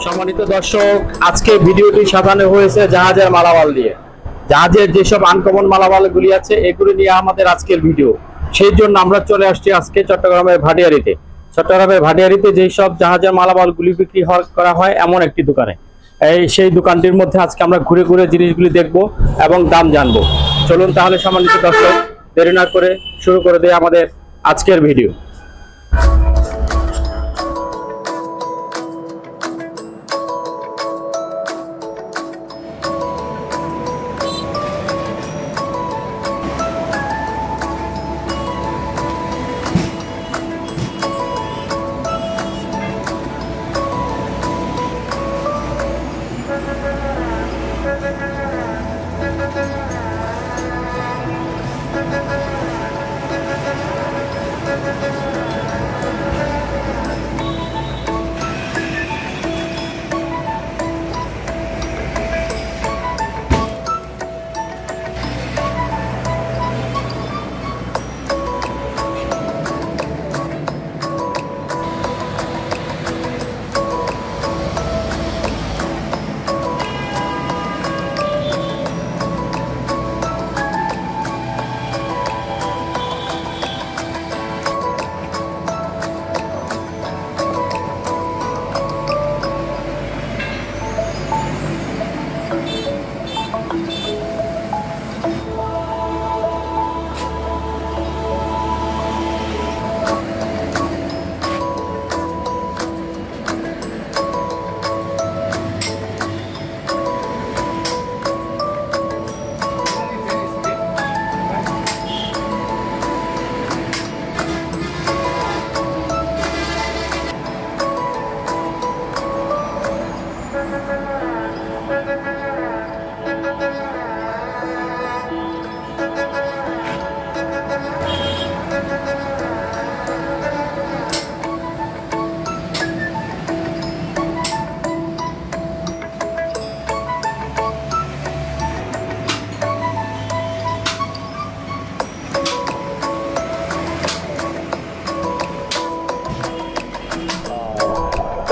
সম্মানিত দর্শক, আজকে ভিডিওটি সাজানো হয়েছে জাহাজের মালামাল দিয়ে। জাহাজের যেসব আনকমন মালামালগুলি আছে এগুলি নিয়ে আমাদের আজকের ভিডিও। সেই জন্য আমরা চলে আসছি আজকে চট্টগ্রামের ভাটিয়ারিতে। চট্টগ্রামের ভাটিয়ারিতে যেই সব জাহাজের মালামালগুলি বিক্রি করা হয় এমন একটি দোকানে। সেই দোকানটির মধ্যে আজকে আমরা ঘুরে ঘুরে জিনিসগুলি দেখব এবং দাম জানবো। চলুন তাহলে সম্মানিত দর্শক, দেরি না করে শুরু করে দেয় আমাদের আজকের ভিডিও।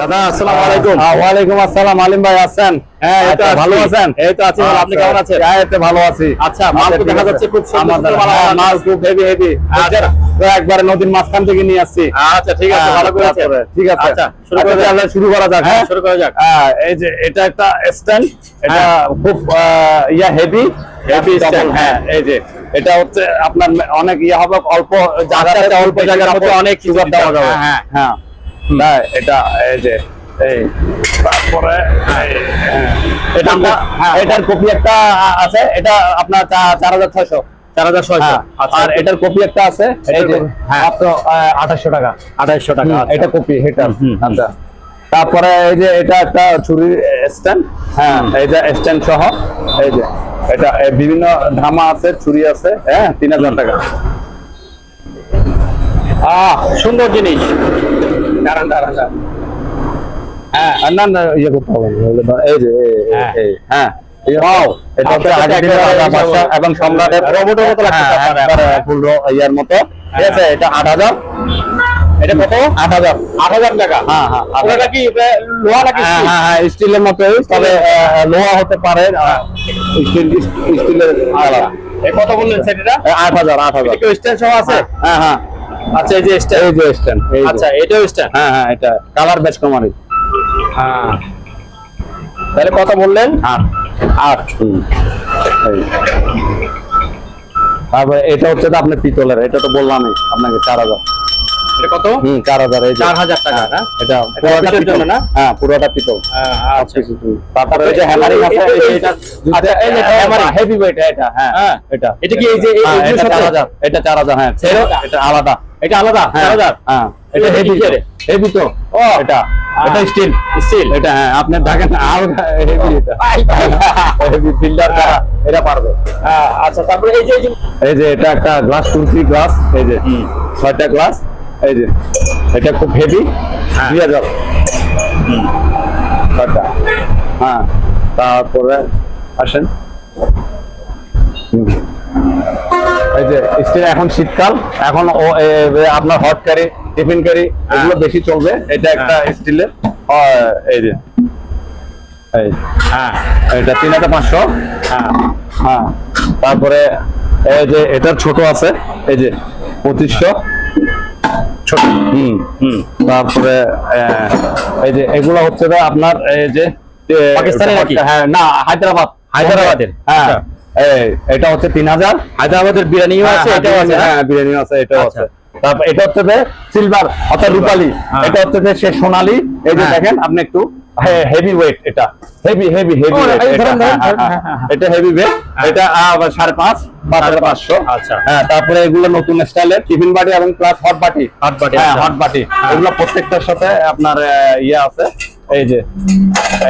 দাদা আসসালামু আলাইকুম। ওয়ালাইকুম আসসালাম। আলিম ভাই আছেন? হ্যাঁ, এই তো ভালো আছেন? এই তো আছি। আপনি কেমন আছেন? হ্যাঁ, এই তো ভালো আছি। আচ্ছা, মাল তো দেখা যাচ্ছে খুব সুন্দর মাল। মাল খুব হেভি হেভি। আচ্ছা, তো একবারে নদীর মাঝখান থেকে নিয়ে আসছি। আচ্ছা ঠিক আছে, ভালো করে আছে। ঠিক আছে, আচ্ছা শুরু করা যাক। হ্যাঁ, শুরু করা যাক। এই যে এটা একটা স্ট্যান্ড, এটা খুব হেভি হেভি স্ট্যান্ড। হ্যাঁ, এই যে এটা হচ্ছে আপনার অনেক হবে, অল্প জায়গাতে অল্প জায়গার মধ্যে অনেক সুগার দেওয়া যাবে। হ্যাঁ হ্যাঁ, এটা এই যে তারপরে এটার কপি একটা আছে, এটা আপনার 4600 4600। আর এটার কপি একটা আছে মাত্র 2800 টাকা। 2800 টাকা এটা কপি এটা। আচ্ছা, তারপরে এই যে এটা একটা ছুরির স্ট্যান্ড। হ্যাঁ, এই যে স্ট্যান্ড সহ এই যে এটা বিভিন্ন ধামা আছে, ছুরি আছে। হ্যাঁ, 3000 টাকা। সুন্দর জিনিস। হ্যাঁ, না না ইয়ে করতে হবে না। এই যে হ্যাঁ, এটা হচ্ছে এবং সম্রাটের রোবটের মতো লাগছে, ইয়ার মতো। ঠিক আছে, এটা 8000। এটা কত? 8000। 8000 টাকা। হ্যাঁ হ্যাঁ, ওটা কি লোহা নাকি? হ্যাঁ হ্যাঁ, স্টিলের মতো, তবে লোহা হতে পারে। স্টিলের আলাদা। কত বললেন সেটা? 8000। 8000 কি স্ট্যান্ড সহ আছে? হ্যাঁ হ্যাঁ। আচ্ছা, এই যে স্ট্যান্ড। এই যে স্ট্যান্ড। আচ্ছা, এটাও স্ট্যান্ড। হ্যাঁ হ্যাঁ, এটা কালার বেশ কমারি। হ্যাঁ, তাহলে কত বললেন? 8। তারপরে এটা হচ্ছে আপনার পিতলের, এটা তো বললামই আপনাকে 4000। এটা কত? 4000। এই 4000 টাকা না? এটা পুরোটা পিতল না? হ্যাঁ, পুরোটা পিতল। আচ্ছা, তারপরে এই যে হ্যামারিং আছে, এটা আচ্ছা, এই যে হ্যামারিং হেভি ওয়েট। এটা হ্যাঁ, এটা কি এই যে এটা 4000। এটা 4000। হ্যাঁ, এটা আলাদা। এটা আলাদা 4000। হ্যাঁ, এটা হেভি হেভি তো। এটা স্টিল। এটা হ্যাঁ, আপনি দেখেন আলাদা হেভি। এটা হেভি বিল্ডার এটা পারবে। আচ্ছা, তারপরে এই যে এটা একটা গ্লাস, তুলসী গ্লাস। এই যে 6টা গ্লাস। এই যে এটা খুব হেভি, 2000। হ্যাঁ, তারপরে আসেন এই যে স্টিল। এখন শীতকাল, এখন আপনার হট ক্যারি, টিফিন ক্যারি এগুলো বেশি চলবে। এটা একটা স্টিলের। এই যে এই হ্যাঁ এটা 3500। হ্যাঁ হ্যাঁ তারপরে এই যে এটার ছোট আছে, এই যে 2500 ছোট। হুম হুম। তারপরে এই যে এগুলো হচ্ছে যে আপনার এই যে পাকিস্তানি নাকি? হ্যাঁ না, হায়দ্রাবাদের। হ্যাঁ আচ্ছা। এটা হচ্ছে 3000। হায়দ্রাবাদের বিরিয়ানিও আছে, এটাও আছে। হ্যাঁ বিরিয়ানি আছে, এটাও আচ্ছা। আছে। তারপর এটা হচ্ছে যে সিলভার অর্থাৎ রূপালী, হ্যাঁ। এটা হচ্ছে যে সে সোনালী। এই যে হ্যাঁ। দেখেন আপনি একটু হেভি ওয়েট, এটা হেভি ও, এই ধরেন, ধরেন, ধরেন। এটা হেভি ওয়েট, এটা 5.5 বা 5.5 আচ্ছা। হ্যাঁ তারপরে এগুলো নতুন স্টাইলের টিফিন বাটি এবং প্লাস হট বাটি। হট বাটি, হ্যাঁ আচ্ছা। হট বাটি, এগুলো প্রত্যেকটার সাথে আপনার ইয়ে আছে, এই যে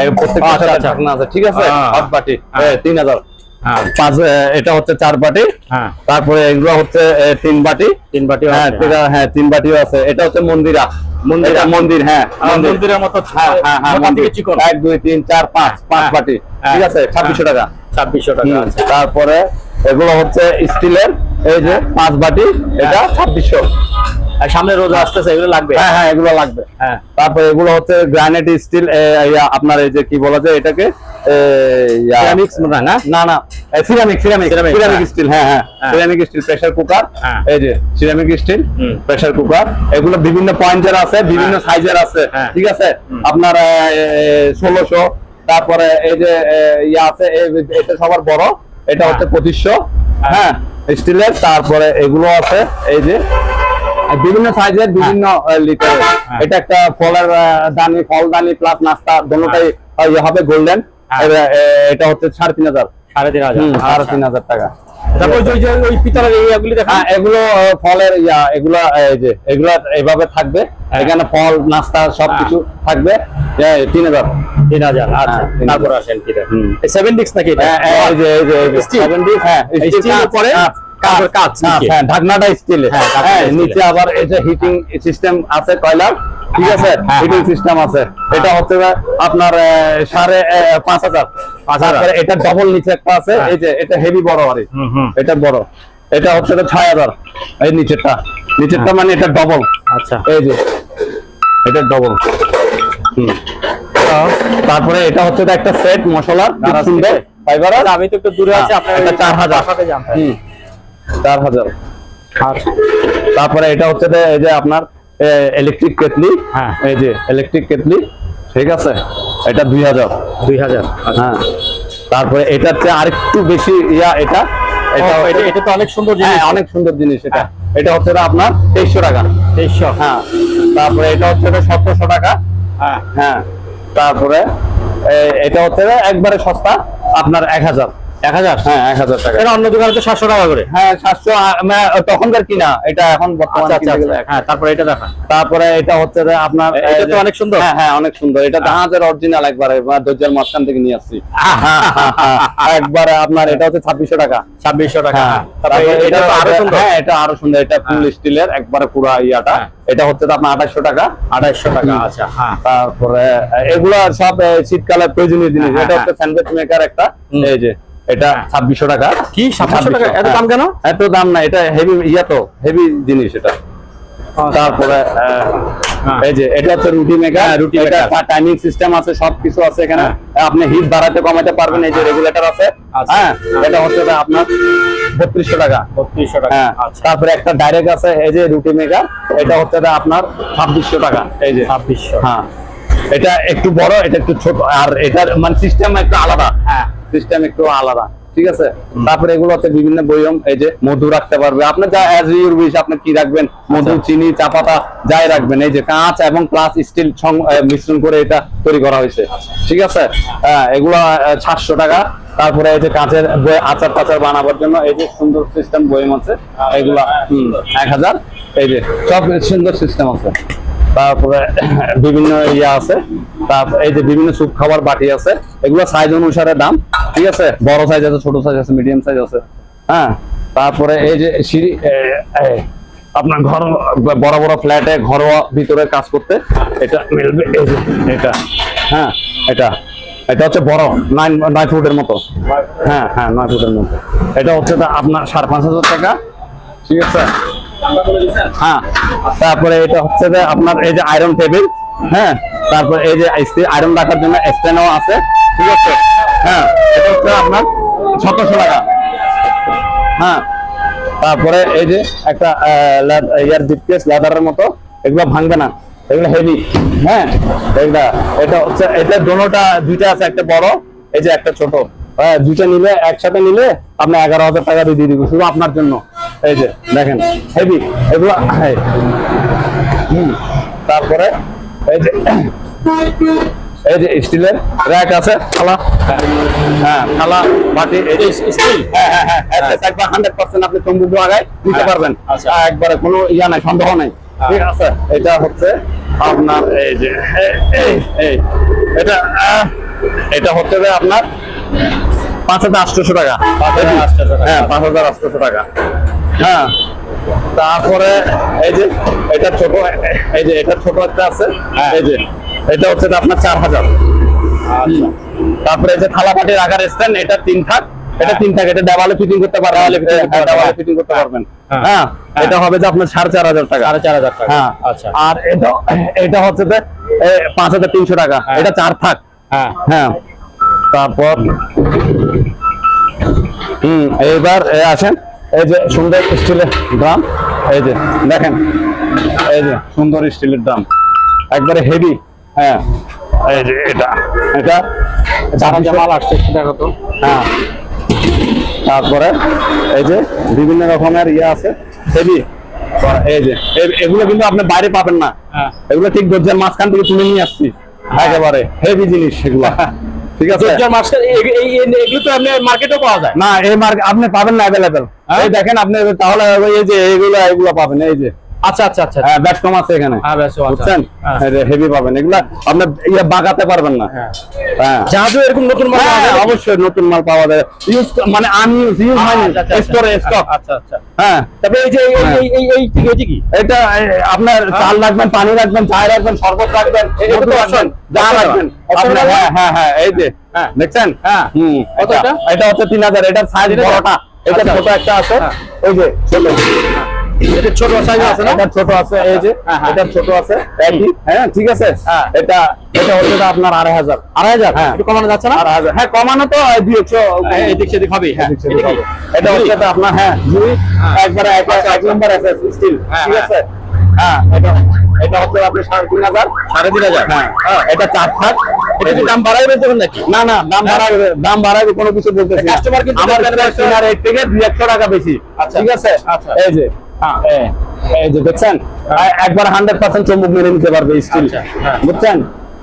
এই প্রত্যেকটার আচ্ছা, সাথে আচ্ছা। ঢাকনা আছে, ঠিক আছে। হট বাটি হ্যাঁ। 3000। হ্যাঁ 5 এটা হচ্ছে 4 বাটি। হ্যাঁ তারপরে এগুলো হচ্ছে 3 বাটি। 3 বাটি হ্যাঁ আছে। হ্যাঁ 3 বাটিও আছে। এটা হচ্ছে মন্দিরা, মন্দিরা। এটা মন্দির। হ্যাঁ মন্দিরের মতো। হ্যাঁ হ্যাঁ হ্যাঁ মোটা মন্দির। থেকে চিকন। 1 2 3 4 5 5 হ্যাঁ। বাটি, হ্যাঁ। ঠিক আছে। 2600 টাকা। 2600 টাকা হুম। আছে। তারপরে এগুলো হচ্ছে স্টিলের, এই যে 5 বাটি, এটা 2600। আর সামনে রোজা আসতেছে, এগুলো লাগবে। হ্যাঁ হ্যাঁ এগুলো লাগবে। হ্যাঁ তারপরে এগুলো হচ্ছে গ্রানাইট স্টিল, আপনার এই যে কি বলা যায় এটাকে, Ceramics না, না? না না সিরামিক Ceramic, হ্যাঁ। স্টিল। হ্যাঁ হ্যাঁ হ্যাঁ। Ceramic steel pressure cooker. হ্যাঁ। এই যে সিরামিক স্টিল হুম। প্রেসার কুকার, এগুলো বিভিন্ন পয়েন্টের আছে, বিভিন্ন হ্যাঁ। সাইজের আছে, হ্যাঁ। ঠিক আছে। আপনার 1600। তারপরে এই যে আছে, এটা সবার বড়, এটা হচ্ছে 2500। হ্যাঁ স্টিলের। তারপরে এগুলো আছে এই যে বিভিন্ন সাইজের, বিভিন্ন লিটার। এটা একটা ফলের দানি, ফলদানি প্লাস নাস্তা দোনোটাই ইয়ে হবে, গোল্ডেন। এটা হচ্ছে 3500। 3500। 3500 টাকা। তারপর ওই পিতলের এইগুলি দেখা। হ্যাঁ এগুলো ফলের এগুলা এই যে এগুলা এইভাবে থাকবে, এখানে ফল নাস্তা সবকিছু থাকবে। 3000। 3000। আচ্ছা। 3000 তারপর আসেন কি এটা? হুম। 7 ডিস্ক নাকি এটা? এই যে Steel? 70, হ্যাঁ স্টিল পরে কাঁচের কাঁচ নিচে। হ্যাঁ ঢাকনাটা স্টিল। হ্যাঁ, ঢাকনাটা হ্যাঁ steel। নিচে আবার এই যে হিটিং সিস্টেম আছে কয়লার, ঠিক আছে। হ্যাঁ, হিটিং সিস্টেম আছে। এটা হচ্ছে আপনার 5500। তারপরে এটা ডবল নিচে একটা আছে, হ্যাঁ। এই যে এটা হেভি বড় আরে, হুম হুম। এটা বড়। এটা হচ্ছে 6000। এই নিচেরটা মানে এটা ডবল। আচ্ছা। এই যে এটা ডবল। তারপরে এটা হচ্ছে একটা সেট মশলার, খুব দারাজ সুন্দর থেকে? ফাইবার। আমি তো একটু দূরে আছি, আপনার এটা 4000। সাথে জানতে হবে। 4000। আচ্ছা। তারপরে এটা হচ্ছে যে এই যে আপনার ইলেকট্রিক কেটলি। হ্যাঁ। এই যে ইলেকট্রিক কেটলি, ঠিক আছে। এটা 2000। 2000। হ্যাঁ। তারপরে এটার চেয়ে আরেকটু বেশি এটা এটা তো অনেক সুন্দর জিনিস। হ্যাঁ অনেক সুন্দর জিনিস এটা। এটা হচ্ছে আপনার 2300 টাকা। 2300। হ্যাঁ। তারপরে এটা হচ্ছে 1700 টাকা। হ্যাঁ। হ্যাঁ। তারপরে এটা হচ্ছে একবারে সস্তা, আপনার 1000। 1000। হ্যাঁ 1000 টাকা। এটা অন্য দোকানে তো 700 টাকা করে। হ্যাঁ 700 তখনকার কিনা, এটা এখন বর্তমানে আচ্ছা কিনতে গেলে হ্যাঁ, তারপরে এটা দেখা। তারপরে এটা হচ্ছে যে আপনার এটা তো অনেক সুন্দর। হ্যাঁ হ্যাঁ অনেক সুন্দর। এটা জাহাজের অরিজিনাল, একবারে দরজার মাঝখান থেকে নিয়ে আসছি। একবারে আপনার এটা হচ্ছে 2600 টাকা। 2600 টাকা। হ্যাঁ। তারপরে এটা তো আরো সুন্দর। হ্যাঁ এটা আরো সুন্দর। এটা ফুল স্টিলের, একবারে পুরো ইয়াটা। হ্যাঁ। এটা হচ্ছে আপনার 2800 টাকা। 2800 টাকা। আচ্ছা। হ্যাঁ। তারপরে এগুলা সব শীতকালের প্রয়োজনীয় জিনিস। হ্যাঁ, এটা হচ্ছে স্যান্ডউইচ মেকার একটা, এই যে এটা 2600 টাকা। কি 2700 টাকা? এত দাম কেন? এত দাম না, এটা হেভি তো হেভি জিনিস এটা। তারপরে এই যে এটা হচ্ছে রুটি মেকার। রুটি এটা maker। টাইমিং সিস্টেম আছে, সবকিছু আছে এখানে। আপনি হিট বাড়াতে কমাতে পারবেন, এই যে রেগুলেটর আছে। আচ্ছা। হ্যাঁ এটা হচ্ছে আপনার 3200 টাকা। 3200 টাকা। হ্যাঁ। আচ্ছা। তারপরে একটা ডাইরেক্ট আছে, এই যে রুটি মেকার। এটা হচ্ছে আপনার 2600 টাকা। এই যে 2600। হ্যাঁ এটা একটু বড়, এটা একটু ছোট, আর এটার মানে সিস্টেম একটু আলাদা। হ্যাঁ। সিস্টেম একটু আলাদা, ঠিক আছে। তারপরে এগুলো হচ্ছে বিভিন্ন বয়ম, এই যে মধু রাখতে পারবে আপনি, যা অ্যাজ ইউর উইশ, আপনি কি রাখবেন, মধু, চিনি, চা পাতা যাই রাখবেন। এই যে কাঁচ এবং প্লাস স্টিল মিশ্রণ করে এটা তৈরি করা হয়েছে, ঠিক আছে। হ্যাঁ এগুলো 700 টাকা। তারপরে এই যে কাঁচের আচার টাচার বানাবার জন্য এই যে সুন্দর সিস্টেম বয়ম আছে, এগুলা 1000। এই যে সব সুন্দর সিস্টেম আছে। তারপরে বিভিন্ন আছে। তারপর এই যে বিভিন্ন স্যুপ খাবার বাটি আছে, এগুলো সাইজ অনুসারে দাম, ঠিক আছে। বড় সাইজ আছে, ছোট সাইজ আছে, মিডিয়াম সাইজ আছে। হ্যাঁ। তারপরে এই যে সিঁড়ি, আপনার ঘর বড় বড় ফ্ল্যাটে ঘরোয়া ভিতরে কাজ করতে এটা মিলবে। এই যে এটা, হ্যাঁ এটা হচ্ছে বড় 9 ফুটের মতো। হ্যাঁ হ্যাঁ 9 ফুটের মতো। এটা হচ্ছে আপনার 5500 টাকা, ঠিক আছে। হ্যাঁ। তারপরে এটা হচ্ছে যে আপনার এই যে আয়রন টেবিল। হ্যাঁ। তারপর এই যে আয়রন রাখার জন্য স্ট্যান্ডও আছে, ঠিক আছে। হ্যাঁ, এটা হচ্ছে আপনার 1700 টাকা। হ্যাঁ, তারপরে এই যে একটা ইয়ার ডিপকেস লেদারের মতো, এগুলো ভাঙবে না, এগুলো হেভি। হ্যাঁ, এটা হচ্ছে, এটা দোনোটা দুইটা আছে, একটা বড়, এই যে একটা ছোট। হ্যাঁ, দুইটা নিলে একসাথে নিলে আপনি 11,000 টাকা দিয়ে দিব শুধু আপনার জন্য। এই যে দেখেন হেভি এগুলো। তারপরে এই যে স্টিলের র‍্যাক আছে, থালা, হ্যাঁ থালা বাটি, এই যে স্টিল। হ্যাঁ হ্যাঁ হ্যাঁ, একবার 100% আপনি চম্বুক লাগাই নিতে পারবেন। আচ্ছা, একবারে কোনো ইয়া নাই, সন্দেহ নাই। ঠিক আছে, এটা হচ্ছে আপনার এই যে এই এটা হচ্ছে যে আপনার 5,800 টাকা। হ্যাঁ, 5,800 টাকা। হ্যাঁ, তারপরে এই যে এটা ছোট, এই যে এটা ছোট একটা আছে, এই যে এটা হচ্ছে আপনার 4,000। তারপরে এই যে থালা বাটি রাখার স্ট্যান্ড, এটা 3 থাক, এটা 3 থাক, এটা দেওয়ালে ফিটিং করতে পারবেন, দেওয়ালে ফিটিং করতে পারবেন। হ্যাঁ, এটা হবে যে আপনার 4,500 টাকা। 4,500 টাকা। হ্যাঁ, আচ্ছা। আর এটা হচ্ছে যে 5,300 টাকা। এটা 4 থাক। হ্যাঁ, তারপর এইবার আসেন, এই যে সুন্দর স্টিলের ড্রাম, এই যে দেখেন, এই যে সুন্দর স্টিলের ড্রাম, একবারে হেভি। হ্যাঁ, এই যে এটা মাল আসছে, দেখো তো। হ্যাঁ, তারপরে এই যে বিভিন্ন রকমের ইয়ে আছে হেভি। এই যে এগুলো কিন্তু আপনি বাইরে পাবেন না, এগুলো ঠিক দরজার মাঝখান থেকে তুলে নিয়ে আসছি, একেবারে হেভি জিনিস এগুলো। ঠিক আছে, এগুলো তো আপনি মার্কেটেও পাওয়া যায় না, এই মার্কেট আপনি পাবেন না অ্যাভেলেবেল। এই দেখেন আপনি, তাহলে এই যে এগুলো পাবেন, এই যে। আচ্ছা আচ্ছা আচ্ছা, হ্যাঁ, ব্যাট কম আছে এখানে, বুঝছেন, হেভি পাবেন। এগুলা আপনি ইয়ে বাগাতে পারবেন না। হ্যাঁ, জাহাজও এরকম নতুন মাল পাওয়া যায়, অবশ্যই নতুন মাল পাওয়া যায়, ইউজ মানে আনইউজ, ইউজ মানে স্টোরে স্টক। আচ্ছা আচ্ছা। হ্যাঁ, তবে এই যে এই কি, এটা আপনার চাল রাখবেন, পানি রাখবেন, চা রাখবেন, শরবত রাখবেন, এগুলো রাখবেন, যা রাখবেন। হ্যাঁ হ্যাঁ হ্যাঁ, এই যে দেখছেন। হ্যাঁ, এটা হচ্ছে 3,000। এটা সাইজ বড়টা, এটা ছোট একটা আছে, এই যে ছোট, এটা ছোট সাইজ আছে না, এটা ছোট আছে, এই যে এটা ছোট আছে একই। হ্যাঁ, ঠিক আছে। এটা হচ্ছে আপনার 2,500। হ্যাঁ, একটু কমানো যাচ্ছে না? 2,500। হ্যাঁ, কমানো তো 200 এদিক সেদিক হবে। হ্যাঁ, এটা হচ্ছে আপনার, হ্যাঁ, একবারে এক নম্বর আছে স্টিল। ঠিক আছে। হ্যাঁ, এটা হচ্ছে আপনি 3,500, 3,500। হ্যাঁ, এটা 4 থাক। এটা কি দাম বাড়াইবে তখন নাকি? না না, দাম বাড়াইবে কোনো কিছু বলতেছি না। কাস্টমার কিন্তু আমার কেনার রেট থেকে 200 টাকা বেশি। ঠিক আছে। এই যে এই যে দেখছেন, একবার 100% চুম্বক মেরে নিতে পারবে স্টিল, বুঝছেন।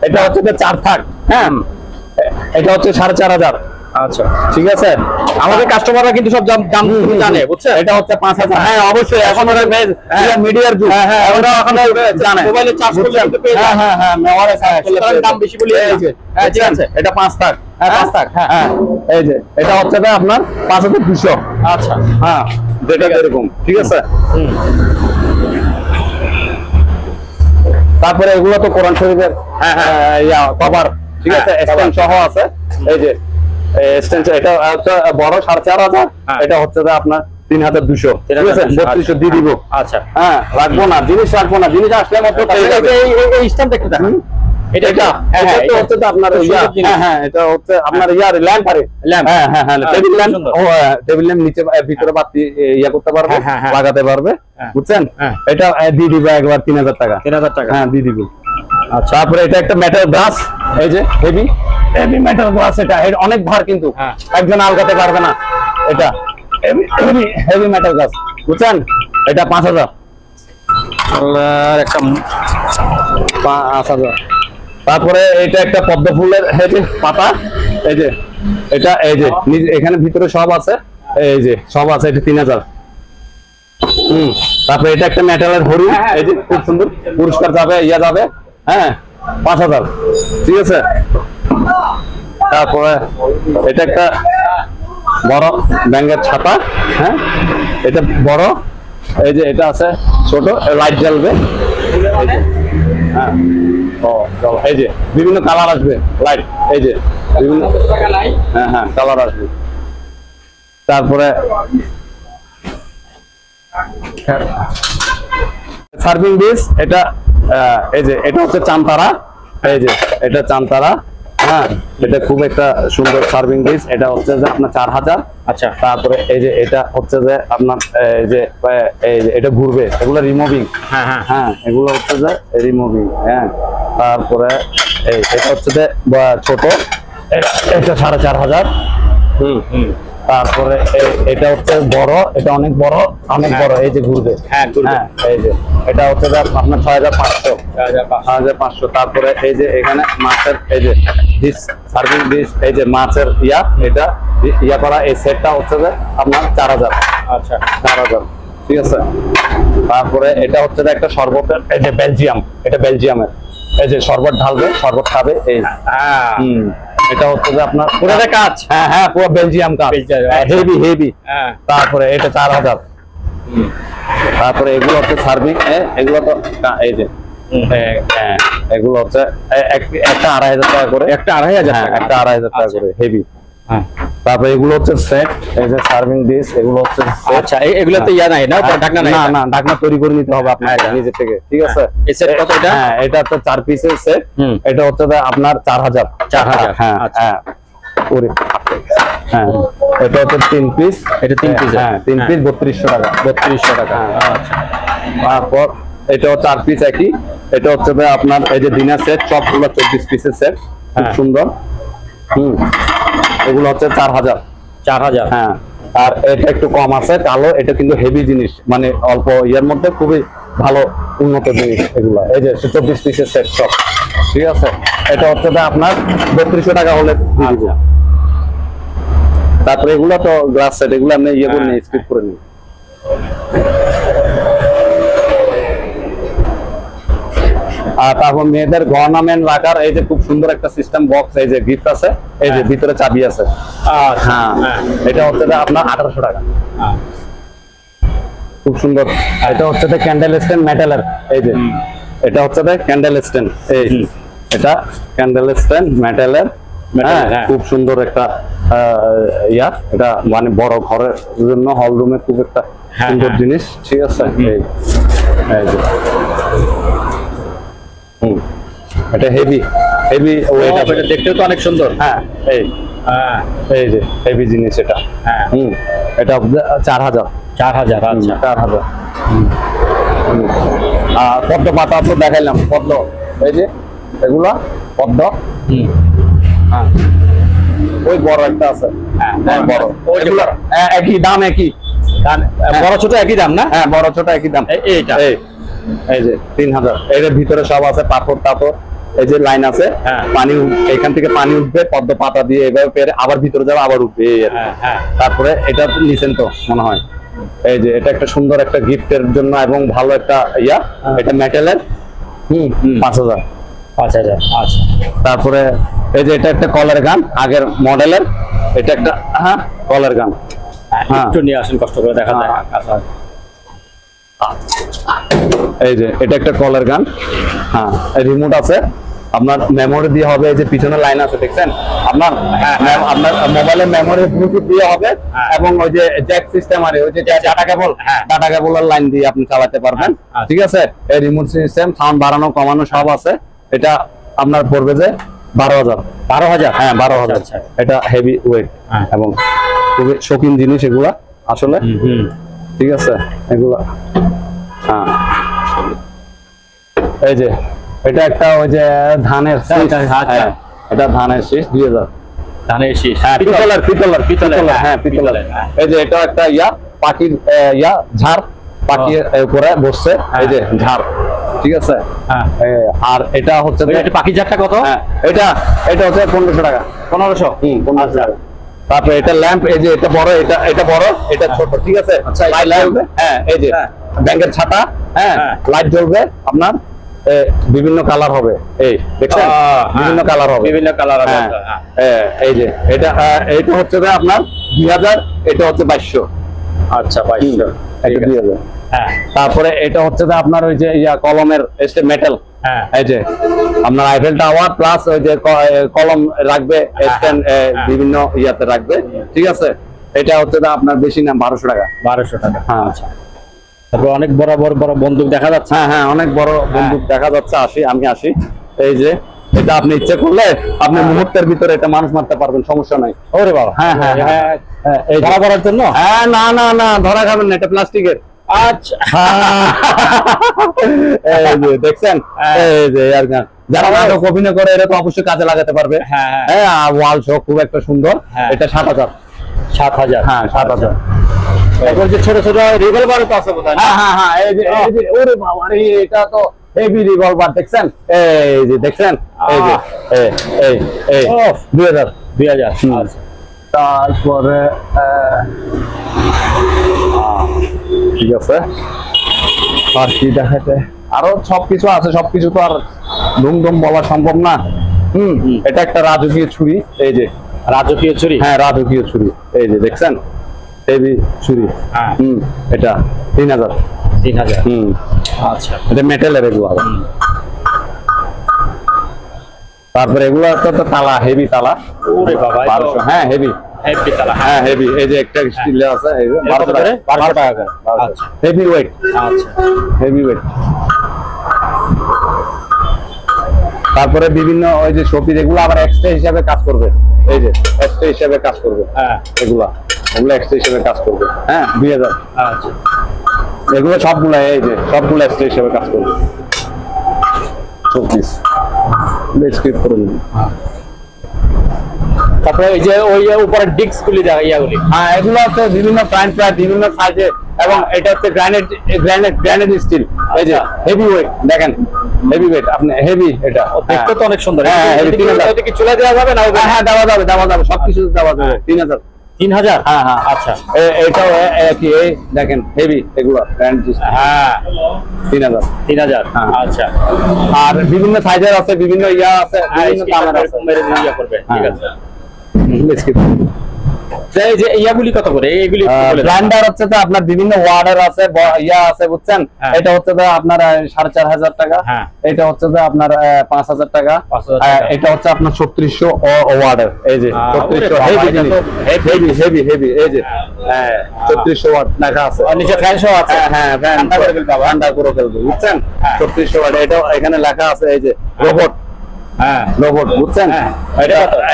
এটা হচ্ছে 4 থাক। হ্যাঁ, এটা হচ্ছে 4,500। আচ্ছা, ঠিক আছে। আমাদের কাস্টমাররা কিন্তু সব দাম জানে, বুঝছেন। এটা হচ্ছে 5,000। হ্যাঁ, অবশ্যই, এখন ওরা মিডিয়ার যুগ। হ্যাঁ, ওরা এখন জানে, মোবাইলে চার্জ করলে কিন্তু পেয়ে যায়। হ্যাঁ হ্যাঁ, মেওয়ারে দাম বেশি বলি। হ্যাঁ, ঠিক আছে। এটা 5 থাক। হ্যাঁ, 5 থাক। হ্যাঁ, এই যে এটা হচ্ছে আপনার 5,200। আচ্ছা। হ্যাঁ, যেটা এরকম। ঠিক আছে। তারপরে এগুলো তো কোরআন শরীফের কভার। ঠিক আছে, স্ট্যান্ড সহ আছে। এই যে স্ট্যান্ড, এটা হচ্ছে বড় 4,500। এটা হচ্ছে আপনার 3,200। ঠিক আছে, 3200 দিয়ে দিব। আচ্ছা। হ্যাঁ, রাখবো না, জিনিস রাখবো না, জিনিস আসলে মাত্র এই স্ট্যান্ড দেখতে থাকুন। এটা হচ্ছে আপনার, হ্যাঁ, এটা হচ্ছে আপনার ইয়ার ল্যাম্প। আরে ল্যাম্প, হ্যাঁ হ্যাঁ হ্যাঁ, টেবিল ল্যাম্প। টেবিল ল্যাম্প নিচে ভিতরে বাতি ইয়া করতে পারবে, লাগাতে পারবে, বুঝছেন। এটা দিয়ে দিব একবার 3,000 টাকা। 3,000 টাকা। হ্যাঁ, দিয়ে দিব। আচ্ছা, তারপরে এটা একটা মেটাল গ্লাস, এই যে হেভি মেটাল গ্লাস। এটা অনেক ভার, কিন্তু একজন আলগাতে পারবে না। এটা হেভি মেটাল গ্লাস, বুঝছেন। এটা 5,000। আর একটা 5,000। তারপরে এটা একটা পদ্ম ফুলের পাতা, এই যে এটা, এই যে এখানে ভিতরে সব আছে, এই যে সব আছে, এটা 3,000। তারপরে এটা একটা মেটালের হরিণ, এই যে খুব সুন্দর, পুরস্কার যাবে, ইয়া যাবে। হ্যাঁ, 5,000। ঠিক আছে। তারপরে এটা একটা বড় ব্যাঙের ছাতা। হ্যাঁ, এটা বড়, এই যে এটা আছে ছোট, লাইট জ্বলবে। হ্যাঁ, ও চলো, এই যে বিভিন্ন কালার আসবে লাইট, এই যে বিভিন্ন, হ্যাঁ হ্যাঁ, কালার আসবে। তারপরে সার্ভিং ডিশ, এটা এই যে এটা হচ্ছে চামতারা, এই যে এটা চামতারা। হ্যাঁ, এটা খুব একটা সুন্দর সার্ভিং ডিশ। এটা হচ্ছে যে আপনার 4000। আচ্ছা, তারপরে এই যে এটা হচ্ছে যে আপনার এই যে এটা ঘুরবে, এগুলো রিমুভিং। হ্যাঁ হ্যাঁ হ্যাঁ, এগুলো হচ্ছে যে রিমুভিং। হ্যাঁ, তারপরে এটা হচ্ছে যে ছোট, এটা 4500। হুম হুম তারপরে এটা হচ্ছে বড়, এটা অনেক বড়, অনেক বড়, এই যে ঘুরবে। হ্যাঁ ঘুরবে। হ্যাঁ, এই যে এটা হচ্ছে যে আপনার 6500। 6500। তারপরে এই যে এখানে মাছের এই যে ডিশ, সার্ভিং ডিশ, এই যে মাছের এটা করা এই সেটটা হচ্ছে যে আপনার 4000। আচ্ছা 4000, ঠিক আছে। তারপরে এটা হচ্ছে যে একটা শরবতের, এই যে বেলজিয়াম, এটা বেলজিয়ামের, এই যে শরবত ঢালবে, শরবত খাবে এই। হুম, এটা হচ্ছে যে আপনার পুরোটা কাজ। হ্যাঁ হ্যাঁ, পুরো বেলজিয়াম কাজ, হেভি হেভি। হ্যাঁ, তারপরে এটা 4000। তারপরে এগুলো হচ্ছে সার্ভিং, এগুলো তো এই যে এগুলো হচ্ছে একটা 2500 টাকা করে, একটা 2500 টাকা, একটা 2500 টাকা করে হেভি। হ্যাঁ, তারপরে এগুলো হচ্ছে সেট, এই যে সার্ভিং ডিশ, এগুলো হচ্ছে set। আচ্ছা এগুলো তো নাই না, ঢাকনা নাই? না না, ঢাকনা তৈরি করে নিতে হবে আপনাকে নিজে থেকে, ঠিক আছে। এই সেট কত এটা? হ্যাঁ, এটা তো 4 পিসের সেট। এটা হচ্ছে যে আপনার 4000। 4000। হ্যাঁ আচ্ছা। হ্যাঁ, ওরে হ্যাঁ, এটা হচ্ছে 3 পিস, এটা 3 পিস। হ্যাঁ 3 পিস 3200 টাকা। 3200 টাকা। আচ্ছা। তারপর এটাও 4 পিস একই। এটা হচ্ছে যে আপনার এই যে ডিনার সেট, সবগুলো 24 পিসের সেট, খুব হ্যাঁ। সুন্দর। এগুলো হচ্ছে 4000। 4000। হ্যাঁ, আর এটা একটু কম আছে, কালো, এটা কিন্তু হেভি জিনিস, মানে অল্প ইয়ার মধ্যে খুবই ভালো উন্নত জিনিস এগুলো। এই যে 24 পিসের সেট সব, ঠিক আছে। এটা হচ্ছে যে আপনার 3200 টাকা হলে দিয়ে দিব। তারপরে এগুলো তো গ্লাস সেট, এগুলো আপনি করে নিন, স্কিপ করে নিন। আর তারপর মেয়েদের গহনামেন রাখার এই যে খুব সুন্দর একটা সিস্টেম বক্স, এই যে গিফট আছে, এই যে ভিতরে চাবি আছে। হ্যাঁ, এটা হচ্ছে যে আপনার 1800 টাকা। খুব সুন্দর। এটা হচ্ছে যে ক্যান্ডেল স্ট্যান্ড মেটালের, এই যে এটা হচ্ছে যে ক্যান্ডেল স্ট্যান্ড, এই এটা ক্যান্ডেল স্ট্যান্ড মেটালের। হ্যাঁ, খুব সুন্দর একটা এটা মানে বড় ঘরের জন্য, হল রুমে খুব একটা সুন্দর জিনিস, ঠিক আছে। এই যে এটা হেভি হেভি ওয়েট, এটা দেখতেও তো অনেক সুন্দর। হ্যাঁ, এই যে হেভি জিনিস এটা। হ্যাঁ, এটা 4000। 4000। আচ্ছা 4000। আর পদ্ম পাতা তো দেখাইলাম, পদ্ম, এই যে এগুলা পদ্ম। হ্যাঁ, ওই বড় একটা আছে। হ্যাঁ, বড়, ওইগুলো একই দাম, একই বড় ছোট একই দাম না? হ্যাঁ, বড় ছোট একই দাম। এইটা এই যে 3000। এর ভিতরে সব আছে, পাথর টাথর, এই যে লাইন আছে। হ্যাঁ, পানি এখান থেকে পানি উঠবে, পদ্ম পাতা দিয়ে এভাবে পেরে আবার ভিতরে যাবে, আবার উঠবে। হ্যাঁ। তারপরে এটা নিছেন তো মনে হয়, এই যে এটা একটা সুন্দর একটা গিফটের জন্য এবং ভালো একটা এটা মেটালের। 5000। 5000। আচ্ছা। তারপরে এই যে এটা একটা কলার গান, আগের মডেলের, এটা একটা কলার গান। একটু নিয়ে আসেন, কষ্ট করে দেখা যায়। এই যে এটা একটা কলার গান। হ্যাঁ, রিমোট আছে, আপনার মেমোরি দিয়ে হবে, এই যে পিছনে লাইন আছে দেখছেন আপনার, আপনার মোবাইলের মেমোরি ব্লুটুথ দিয়ে হবে, এবং ওই যে জ্যাক সিস্টেম আর ওই যে ডাটা কেবলের লাইন দিয়ে আপনি চালাতে পারবেন, ঠিক আছে। এই রিমোট সিস্টেম, সাউন্ড বাড়ানো কমানো সব আছে। এটা আপনার পড়বে যে 12000। 12000। হ্যাঁ, 12000। আচ্ছা। এটা হেভি ওয়েট এবং খুবই শৌখিন জিনিস এগুলা আসলে, ঠিক আছে। এগুলা হ্যাঁ, এই যে এটা একটা ওই যে ধানের শীষ। হ্যাঁ, এটা ধানের শীষ 2000। ধানের শীষ। হ্যাঁ, পিতলের। হ্যাঁ, পিতলের। এই যে এটা একটা পাখির ঝাড়, পাখি উপরে বসছে, এই যে ঝাড়, ঠিক আছে। আর এটা হচ্ছে পাখি ঝাড়টা কত? এটা হচ্ছে 1500 টাকা। 1500। 1500 টাকা। তারপরে এটা ল্যাম্প, এই যে এটা বড়, এটা বড়, এটা ছোট, ঠিক আছে। লাইট জ্বলবে। হ্যাঁ, এই যে ব্যাংকের ছাতা। হ্যাঁ, লাইট জ্বলবে আপনার, বিভিন্ন কালার হবে, এই দেখছেন, বিভিন্ন কালার হবে, বিভিন্ন কালার হবে। এই যে এটা হচ্ছে যে আপনার 2000, এটা হচ্ছে 2200। আচ্ছা, 2200। এটা 2000। হ্যাঁ, তারপরে এটা হচ্ছে যে আপনার ওই যে কলমের মেটাল। হ্যাঁ, এই যে আপনার আইফেল টাওয়ার প্লাস ওই যে কলম রাখবে, স্ট্যান্ড বিভিন্ন ইয়াতে রাখবে, ঠিক আছে। এটা হচ্ছে যে আপনার বেশি না, 1200 টাকা। 1200 টাকা। হ্যাঁ, আচ্ছা। তারপর অনেক বড় বড় বড় বন্দুক দেখা যাচ্ছে। হ্যাঁ হ্যাঁ, অনেক বড় বন্দুক দেখা যাচ্ছে। আমি আসি, এই যে এটা আপনি ইচ্ছে করলে আপনি মুহূর্তের ভিতরে এটা মানুষ মারতে পারবেন, সমস্যা নাই। ওরে বাবা, হ্যাঁ হ্যাঁ হ্যাঁ, এই ধরা পড়ার জন্য? হ্যাঁ, না না না, ধরা খাবেন না, এটা প্লাস্টিকের। আচ্ছা, এই যে দেখছেন, এই যে এয়ার গান, যারা নাটক অভিনয় করে এরা তো অবশ্যই কাজে লাগাতে পারবে। হ্যাঁ হ্যাঁ, ওয়াল শো খুব একটা সুন্দর। এটা 7,000। 7,000? হ্যাঁ 7,000। এখন যে ছোট ছোট রিভলভারও তো আছে বোধহয়। হ্যাঁ হ্যাঁ হ্যাঁ, এই যে ওরে বাবা রে, এটা তো হেভি রিভলভার, দেখছেন? এই যে দেখছেন, এই যে এই 2000। 2000। আচ্ছা, তারপরে ঠিক আছে, আর কি দেখাতে, আরো সবকিছু আছে, সবকিছু তো আর ধুমধুম বলা সম্ভব না। এটা একটা রাজকীয় ছুরি, এই যে রাজকীয় ছুরি। হ্যাঁ, রাজকীয় ছুরি, এই যে দেখছেন, হেভি ছুরি। হ্যাঁ, এটা 3000। 3000। আচ্ছা, এটা মেটালের এগুলো। তারপরে এগুলো তো তালা, হেভি তালা। ওরে বাবা, 1200। হ্যাঁ, হেভি হেভি তালা। হ্যাঁ, হেভি। এই যে একটা স্টিল আছে, এই যে 1200 টাকা। 1200 টাকা। আচ্ছা, হেভি ওয়েট। আচ্ছা, হেভি ওয়েট। তারপরে বিভিন্ন ওই যে শোপিস, এগুলো আবার এক্সট্রা হিসাবে কাজ করবে, এই যে এক্সট্রা হিসাবে কাজ করবে। হ্যাঁ, ওগুলো এক্সট্রা হিসাবে কাজ করবে। হ্যাঁ, 2000। আচ্ছা, এগুলো সবগুলো, এই যে সবগুলো এক্সট্রা হিসাবে কাজ করবে। শোপিস স্ক্রিপ্ট করে নিন। তারপরে এই যে ওই উপরের ডিস্ক গুলি ইয়াগুলি। হ্যাঁ, এগুলো হচ্ছে বিভিন্ন প্রাইস, বিভিন্ন সাইজে, এবং এটা হচ্ছে গ্রানাইট স্টিল। এই যে হেভি ওয়েট, দেখেন হেভি ওয়েট, আপনি হেভি, এটা দেখতে তো অনেক সুন্দর। হ্যাঁ, এটা কি চলে দেওয়া যাবে না? হ্যাঁ, দেওয়া যাবে, সবকিছু দেওয়া যাবে। 3000। 3000? হ্যাঁ হ্যাঁ, আচ্ছা, এটাও কি, এই দেখেন হেভি, এগুলো হ্যাঁ 3000। 3000। হ্যাঁ। আচ্ছা, আর বিভিন্ন সাইজের আছে, বিভিন্ন ইয়া আছে, বিভিন্ন দামের আছে। ইয়া করবে, ঠিক আছে। স্কিপ। এই যে ইয়াগুলি কত করে? এইগুলি ব্লেন্ডার হচ্ছে তো আপনার বিভিন্ন ওয়ার্ডার আছে, ইয়া আছে, বুঝছেন? হ্যাঁ। এটা হচ্ছে তো আপনার 4500 টাকা। হ্যাঁ। এটা হচ্ছে তো আপনার 5000 টাকা। 5000 টাকা। এটা হচ্ছে আপনার 3600 ওয়ার্ডার, এই যে 3600 হেভি, এই যে 3600 ওয়াট লেখা আছে। আর নিচে ফ্যান সহ আছে। হ্যাঁ, ঠান্ডা করে ফেলবে, বুঝছেন? 3600 ওয়াট, এটা এখানে লেখা আছে, এই যে রোবট। হ্যাঁ, রোবট, বুঝছেন? হ্যাঁ।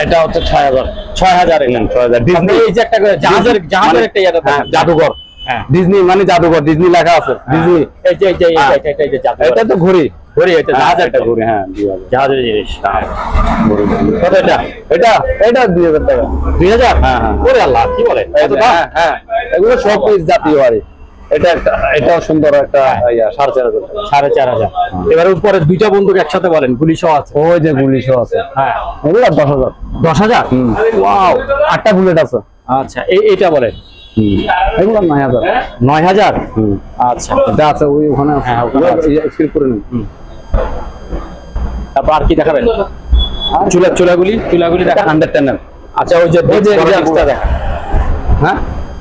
এটা হচ্ছে 6000। 6000। 6000। ডিজনি, এই যে একটা জাহাজের একটা ইয়াটা হ্যাঁ, জাদুঘর। হ্যাঁ, ডিজনি মানে জাদুঘর, ডিজনি লেখা আছে, ডিজনি। এই যে এই যে জাদুঘর। এটা তো ঘড়ি, ঘড়ি, এটা জাহাজের এটা ঘড়ি। হ্যাঁ, 2000। জাহাজের জিনিস। ঘড়ি। কত এটা? এটা 2000 টাকা। 2000? হ্যাঁ, হ্যাঁ। ওরে আল্লাহ, কি বলে? এই যে, হ্যাঁ, এগুলো সব পিস জাতীয় আর এটাও সুন্দর একটা 4500 টাকা। 4500। এবারে উপরে দুইটা বন্দুক একসাথে বলেন, গুলি সহ আছে। ওই যে গুলি সহ আছে। হ্যাঁ, এগুলো 10,000। 10,000? ওয়াও, 8টা বুলেট আছে। আচ্ছা, এইটা বলেন। এগুলো 9000। 9000? আচ্ছা, এটা আছে ওই ওখানে। হ্যাঁ, ওখানে আছে। স্ক্রিপ্ট করে নিন। তারপর আর কি দেখাবেন? চুলাগুলি দেখা। 110। আচ্ছা, ওই যে extra দেখা। হ্যাঁ,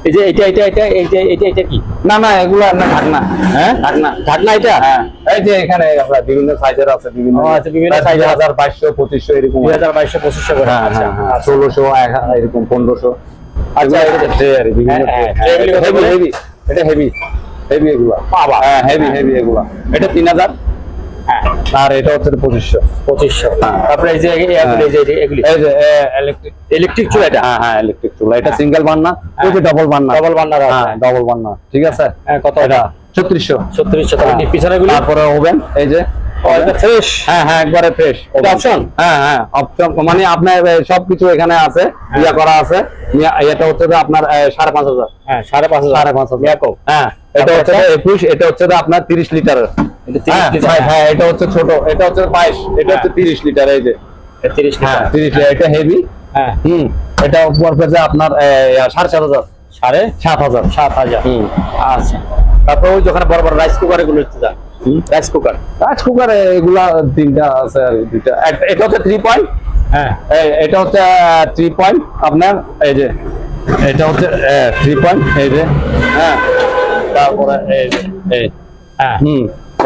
এই যে এটা কি? না, এগুলো না, ঢাকনা। হ্যাঁ, ঢাকনা এটা? হ্যাঁ, এই যে এখানে আপনার বিভিন্ন সাইজের আছে, বিভিন্ন আচ্ছা, বিভিন্ন সাইজের। 2200, 2500 এরকম। 2200, 2500 করে। হ্যাঁ, আচ্ছা, 1600, এরকম 1500। আচ্ছা, এটা ট্রে আর বিভিন্ন ট্রেগুলি কত করে? হেভি, এটা হেভি এগুলা। বাবা, হ্যাঁ, হেভি এগুলা। এটা 3000। হ্যাঁ, আর এটা হচ্ছে 2500। 2500। হ্যাঁ। তারপরে এই যে এগুলি এই যে ইলেকট্রিক চুলা এটা? হ্যাঁ, ইলেকট্রিক চুলা। এটা সিঙ্গেল বার্না, ওই যে ডাবল বার্না। হ্যাঁ, ডাবল বার্না, ঠিক আছে। কত এটা 3600। 3600। তারপরে পিছনে গুলি? তারপরে ওভেন, এই যে এটা ফ্রেশ? হ্যাঁ, একবারে ফ্রেশ। এটা অপশন? হ্যাঁ, অপশন মানে আপনার সবকিছু এখানে আছে, ইয়া করা আছে। এটা হচ্ছে আপনার 5500। হ্যাঁ, 5500। মিয়াকো? হ্যাঁ, এটা হচ্ছে 21, এটা হচ্ছে আপনার 30 লিটারের। এটা 30 লিটার? হ্যাঁ, এটা হচ্ছে ছোট, এটা হচ্ছে 22, এটা হচ্ছে 30 লিটার। এই যে 30 হ্যাঁ, লিটার। 30 লিটার। এটা হেভি। হ্যাঁ, এটা পড়বে যে আপনার 7500। 7500। 7000। আচ্ছা, তারপর ওই যখন বড় বড় রাইস কুকার এগুলো হচ্ছে রাইস কুকার এগুলা 3টা আছে আর দুইটা। এটা হচ্ছে 3 পয়েন্ট। হ্যাঁ, এটা হচ্ছে 3 পয়েন্ট আপনার, এই যে এটা হচ্ছে 3 পয়েন্ট, এই যে। হ্যাঁ, তারপরে এই যে হ্যাঁ,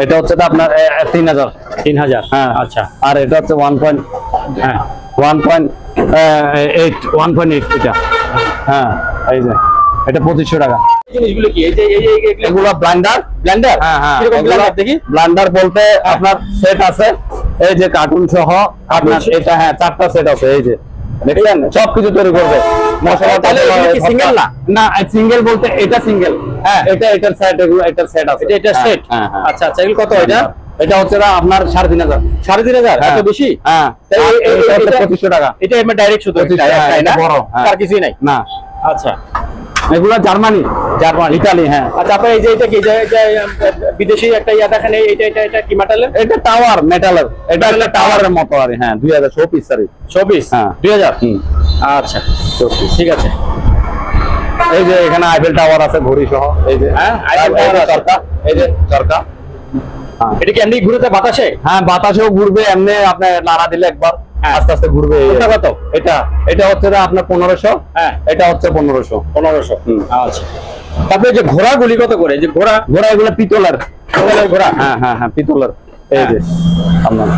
এটা হচ্ছে আপনার 3000। 3000। হ্যাঁ, আচ্ছা। আর এটা হচ্ছে 1.8 হ্যাঁ, 1.8 এটা। হ্যাঁ, এই যে এটা 2500 টাকা। জিনিসগুলো কি? এই যে এগুলো ব্লেন্ডার। ব্লেন্ডার? হ্যাঁ, কিরকম ব্লেন্ডার দেখি? ব্লেন্ডার বলতে আপনার সেট আছে, এই যে কার্টুন সহ আপনার এটা হ্যাঁ 4টা সেট আছে এই যে দেখলেন সবকিছু তৈরি করবে মশলা তাহলে এগুলো কি single না? না সিঙ্গেল বলতে এটা সিঙ্গেল হ্যাঁ। এটার সেট এগুলো এটার সেট আছে এটা হ্যাঁ, সেট। হ্যাঁ, হ্যাঁ। আচ্ছা আচ্ছা, এগুলো কত এটা? এটা হচ্ছে না আপনার 3,500 3,500 এত হ্যাঁ। বেশি? হ্যাঁ তাই এটা হচ্ছে এটা- 2500 টাকা এটা এমনি ডাইরেক্ট শুধু 2500 একটাই, হ্যাঁ, না? এটা বড়, হ্যাঁ। আর কিছুই নাই? না আচ্ছা এগুলা জার্মানি ইতালি হ্যাঁ আচ্ছা, আপনার এই যে এটা কি বিদেশি একটা ইয়া দেখেন, এটা কি মেটালের? এটা টাওয়ার মেটালের এটা একটা টাওয়ারের মতো আর হ্যাঁ 2000 পিস আর 24 হ্যাঁ। 2000। হুম। আচ্ছা ঠিক আছে। এই যে এখানে আইফেল টাওয়ার আছে ঘড়ি সহ এই যে হ্যাঁ, আইফেল এই যে টাওয়ার আছে। চরকা এই যে চরকা হ্যাঁ এটা কি এমনি ঘুরেতে বাতাসে? হ্যাঁ বাতাসেও ঘুরবে এমনি আপনি নাড়া দিলে একবার হ্যাঁ। আস্তে আস্তে ঘুরবে এই ওটা কত? এটা হচ্ছে না আপনার 1500 হ্যাঁ। এটা হচ্ছে 1500 1500। হুম। আচ্ছা, তারপরে যে ঘোড়াগুলি কত করে? যে ঘোড়া ঘোড়া এগুলো পিতলের ঘোড়া হ্যাঁ হ্যাঁ হ্যাঁ পিতলের এই যে আপনার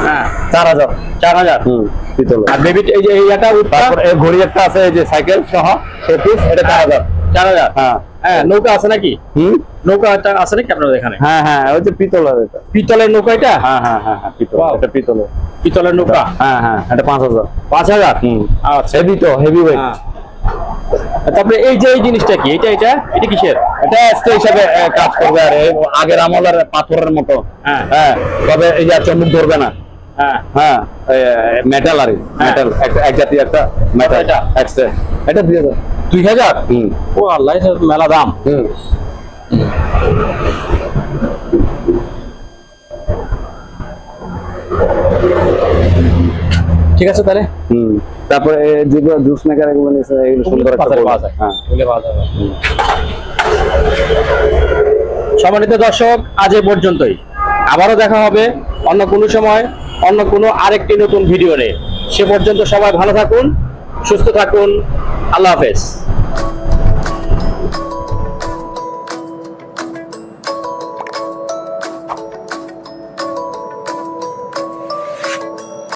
হ্যাঁ 4000 4000। হুম পিতলের আর বেবি এই যে এটা তারপর এই ঘড়ি একটা আছে এই যে সাইকেল সহ শোপিস এটা 4000 4000। হ্যাঁ হ্যাঁ, নৌকা আছে নাকি? হুম নৌকা আছে নাকি আপনাদের এখানে? হ্যাঁ হ্যাঁ ওই যে পিতলের এটা পিতলের নৌকা এটা? হ্যাঁ হ্যাঁ হ্যাঁ হ্যাঁ পিতল Wow. এটা পিতলের পিতলের নৌকা হ্যাঁ হ্যাঁ এটা 5000 5000। হুম আচ্ছা হেভি তো হেভি ওয়েট হ্যাঁ। তারপরে এই যে এই জিনিসটা কি? এটা কিসের? এটা স্টে হিসাবে কাজ করবে আর এই আগের আমলের পাথরের মতো হ্যাঁ। হ্যাঁ তবে এই যে চমক ধরবে না হ্যাঁ হ্যাঁ মেটাল আর মেটাল এক জাতীয় একটা মেটাল এটা? এক্সট্রা এটা 2000 2000। হুম ও আল্লাহ, এটা মেলা দাম। হুম ঠিক আছে তাহলে হুম তারপরে যেগুলো জুস মেকার এগুলো নিছে এগুলো সুন্দর একটা বাজারে বল। পাওয়া যায়। হ্যাঁ এগুলো পাওয়া যাবে। সম্মানিত দর্শক, আজ এ পর্যন্তই। আবারও দেখা হবে অন্য কোনো সময় অন্য কোনো আরেকটি নতুন ভিডিও নিয়ে। সে পর্যন্ত সবাই ভালো থাকুন, সুস্থ থাকুন। আল্লাহ হাফেজ।